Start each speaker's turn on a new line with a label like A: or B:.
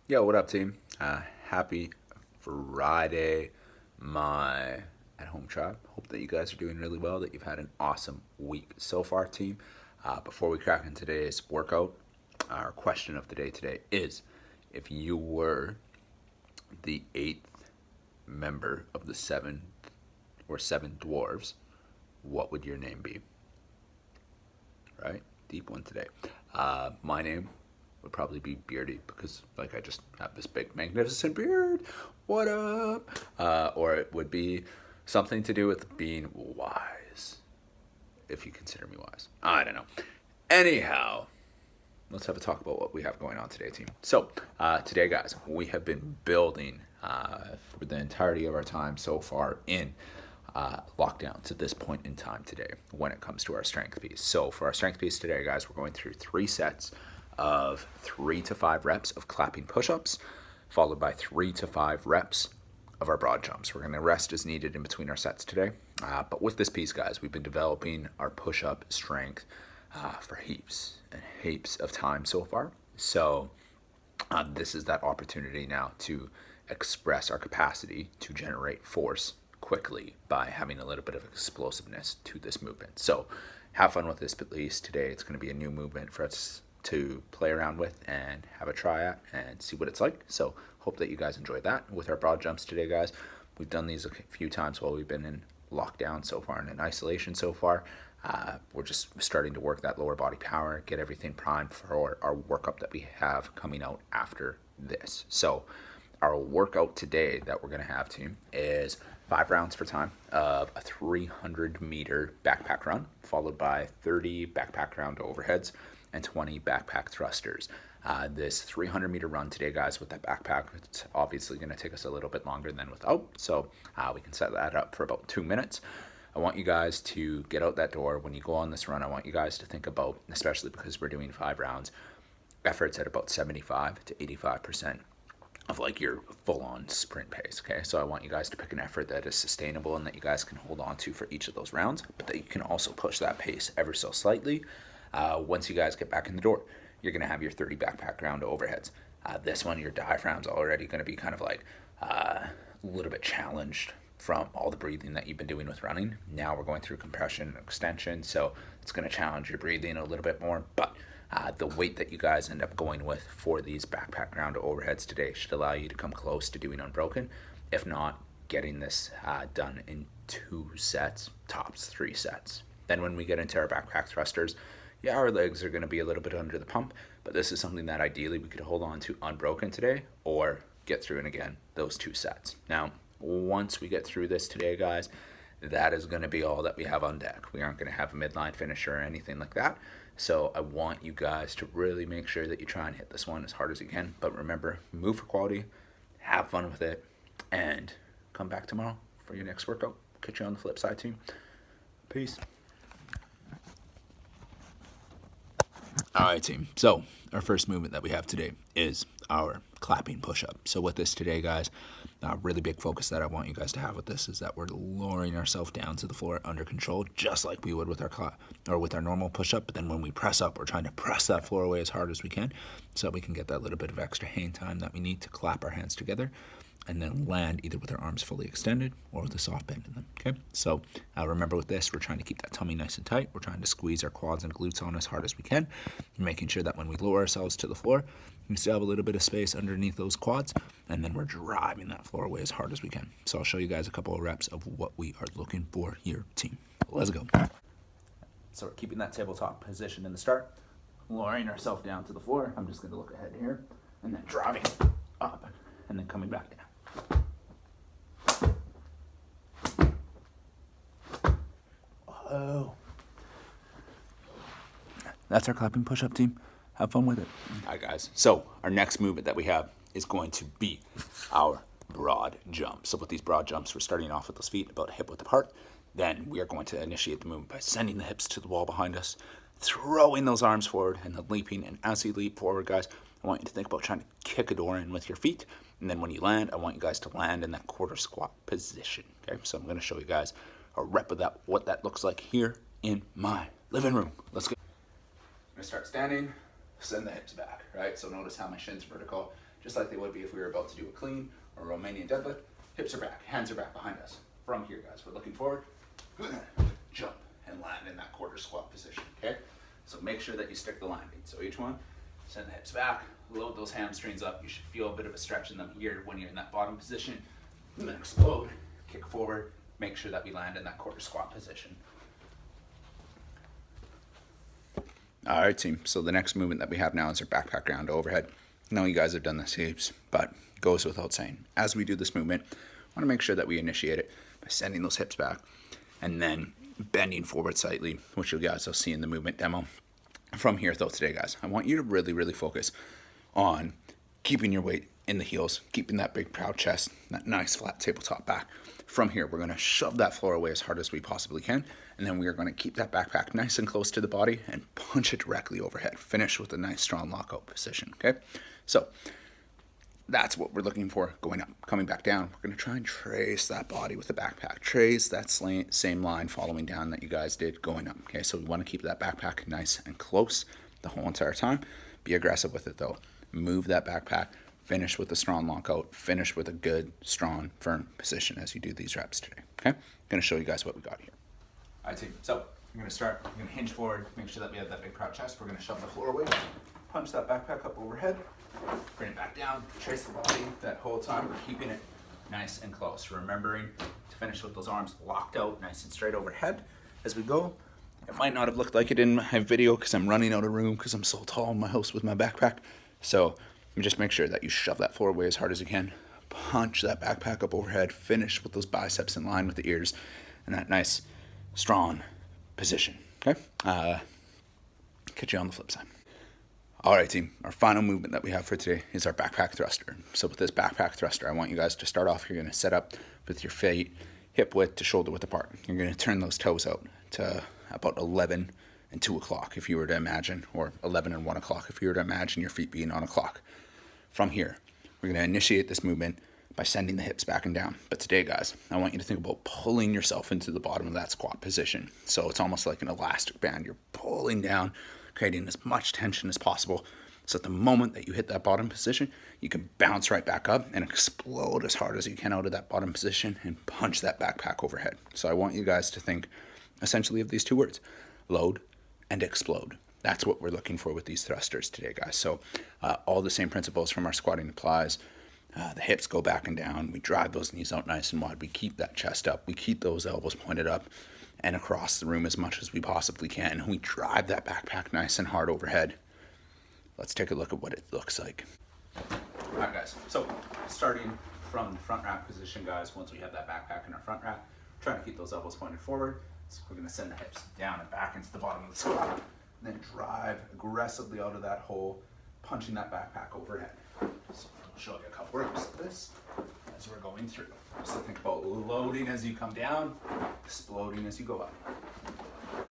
A: Yo, what up, team? Happy Friday, my at home tribe. Hope that you guys are doing really well, that you've had an awesome week so far, team. Before we crack into today's workout, our question of the day today is if you were the eighth member of the seven dwarves, what would your name be? Right? Deep one today. My name would probably be Beardy because, like, I just have this big, magnificent beard. What up? Or it would be something to do with being wise, if you consider me wise. I don't know. Anyhow, let's have a talk about what we have going on today, team. So, today, guys, we have been building for the entirety of our time so far in lockdown to this point in time today when it comes to our strength piece. So, for our strength piece today, guys, we're going through 3 sets of 3 to 5 reps of clapping push-ups, followed by 3 to 5 reps of our broad jumps. We're going to rest as needed in between our sets today. But with this piece, guys, we've been developing our push-up strength for heaps and heaps of time so far. So this is that opportunity now to express our capacity to generate force quickly by having a little bit of explosiveness to this movement. So have fun with this piece today. It's going to be a new movement for us to play around with and have a try at and see what it's like. So hope that you guys enjoyed that. With our broad jumps today, guys, we've done these a few times while we've been in lockdown so far and in isolation so far. We're just starting to work that lower body power, get everything primed for our workup that we have coming out after this. So our workout today that we're going to have, team, is 5 rounds for time of a 300-meter backpack run, followed by 30 backpack round overheads and 20 backpack thrusters. This 300-meter run today, guys, with that backpack, it's obviously going to take us a little bit longer than without, so we can set that up for about 2 minutes. I want you guys to get out that door. When you go on this run, I want you guys to think about, especially because we're doing 5 rounds, efforts at about 75 to 85% of like your full-on sprint pace. Okay, so I want you guys to pick an effort that is sustainable and that you guys can hold on to for each of those rounds, but that you can also push that pace ever so slightly. Once you guys get back in the door, you're going to have your 30 backpack round overheads. This one, your diaphragm's already going to be kind of like a little bit challenged from all the breathing that you've been doing with running. Now we're going through compression and extension, so it's going to challenge your breathing a little bit more, but the weight that you guys end up going with for these backpack round overheads today should allow you to come close to doing unbroken, if not getting this done in 2 sets, tops 3 sets. Then when we get into our backpack thrusters, yeah, our legs are going to be a little bit under the pump, but this is something that ideally we could hold on to unbroken today or get through and again those 2 sets. Now, once we get through this today, guys, that is going to be all that we have on deck. We aren't going to have a midline finisher or anything like that. So I want you guys to really make sure that you try and hit this one as hard as you can. But remember, move for quality, have fun with it, and come back tomorrow for your next workout. Catch you on the flip side, team. Peace. All right, team. So our first movement that we have today is our clapping push-up. So with this today, guys, really big focus that I want you guys to have with this is that we're lowering ourselves down to the floor under control, just like we would with our normal push-up. But then when we press up, we're trying to press that floor away as hard as we can, so that we can get that little bit of extra hang time that we need to clap our hands together and then land either with our arms fully extended or with a soft bend in them, okay? So remember with this, we're trying to keep that tummy nice and tight. We're trying to squeeze our quads and glutes on as hard as we can, making sure that when we lower ourselves to the floor, we still have a little bit of space underneath those quads, and then we're driving that floor away as hard as we can. So I'll show you guys a couple of reps of what we are looking for here, team. Let's go. So we're keeping that tabletop position in the start, lowering ourselves down to the floor. I'm just going to look ahead here, and then driving up, and then coming back down. Oh. That's our clapping push-up, team. Have fun with it. All right, guys. So our next movement that we have is going to be our broad jump. So with these broad jumps, we're starting off with those feet about hip width apart. Then we are going to initiate the movement by sending the hips to the wall behind us, throwing those arms forward, and then leaping. And as you leap forward, guys, I want you to think about trying to kick a door in with your feet. And then when you land, I want you guys to land in that quarter squat position. Okay, so I'm going to show you guys a rep of that, what that looks like here in my living room. Let's go. I'm going to start standing, send the hips back, right? So notice how my shin's vertical. just like they would be if we were about to do a clean or a Romanian deadlift. Hips are back, hands are back behind us. From here, guys, we're looking forward, jump, and land in that quarter squat position, okay? So make sure that you stick the landing. So each one, send the hips back, load those hamstrings up. You should feel a bit of a stretch in them here when you're in that bottom position. And then explode, kick forward, make sure that we land in that quarter squat position. All right, team. So the next movement that we have now is our backpack ground overhead. I know you guys have done this heaps, but it goes without saying. As we do this movement, I want to make sure that we initiate it by sending those hips back and then bending forward slightly, which you guys will see in the movement demo. From here, though, today, guys, I want you to really, really focus on keeping your weight in the heels, keeping that big, proud chest, that nice flat tabletop back. From here, we're going to shove that floor away as hard as we possibly can, and then we are going to keep that backpack nice and close to the body and punch it directly overhead. Finish with a nice, strong lockout position, okay? So that's what we're looking for going up. Coming back down, we're going to try and trace that body with the backpack. Trace that same line following down that you guys did going up, okay? So we want to keep that backpack nice and close the whole entire time. Be aggressive with it, though. Move that backpack. Finish with a strong lockout. Finish with a good, strong, firm position as you do these reps today, okay? I'm going to show you guys what we got here. All right, team. So I'm going to start. I'm going to hinge forward, make sure that we have that big proud chest. We're going to shove the floor away, punch that backpack up overhead, bring it back down, trace the body that whole time. We're keeping it nice and close. Remembering to finish with those arms locked out, nice and straight overhead as we go. It might not have looked like it in my video because I'm running out of room because I'm so tall in my house with my backpack. So just make sure that you shove that floor away as hard as you can. Punch that backpack up overhead. Finish with those biceps in line with the ears and that nice, strong position, okay? Catch you on the flip side. All right, team. Our final movement that we have for today is our backpack thruster. So with this backpack thruster, I want you guys to start off. You're going to set up with your feet hip width to shoulder width apart. You're going to turn those toes out to about 11 and 2 o'clock if you were to imagine, or 11 and 1 o'clock if you were to imagine your feet being on a clock. From here, we're going to initiate this movement by sending the hips back and down. But today, guys, I want you to think about pulling yourself into the bottom of that squat position. So it's almost like an elastic band. You're pulling down, creating as much tension as possible. So at the moment that you hit that bottom position, you can bounce right back up and explode as hard as you can out of that bottom position and punch that backpack overhead. So I want you guys to think essentially of these two words, load and explode. That's what we're looking for with these thrusters today, guys. So all the same principles from our squatting applies. The hips go back and down. We drive those knees out nice and wide. We keep that chest up. We keep those elbows pointed up and across the room as much as we possibly can. We drive that backpack nice and hard overhead. Let's take a look at what it looks like. All right, guys. So starting from the front rack position, guys, once we have that backpack in our front rack, trying to keep those elbows pointed forward. So we're going to send the hips down and back into the bottom of the squat. And then drive aggressively out of that hole, punching that backpack overhead. So I'll show you a couple reps of this as we're going through. So think about loading as you come down, exploding as you go up.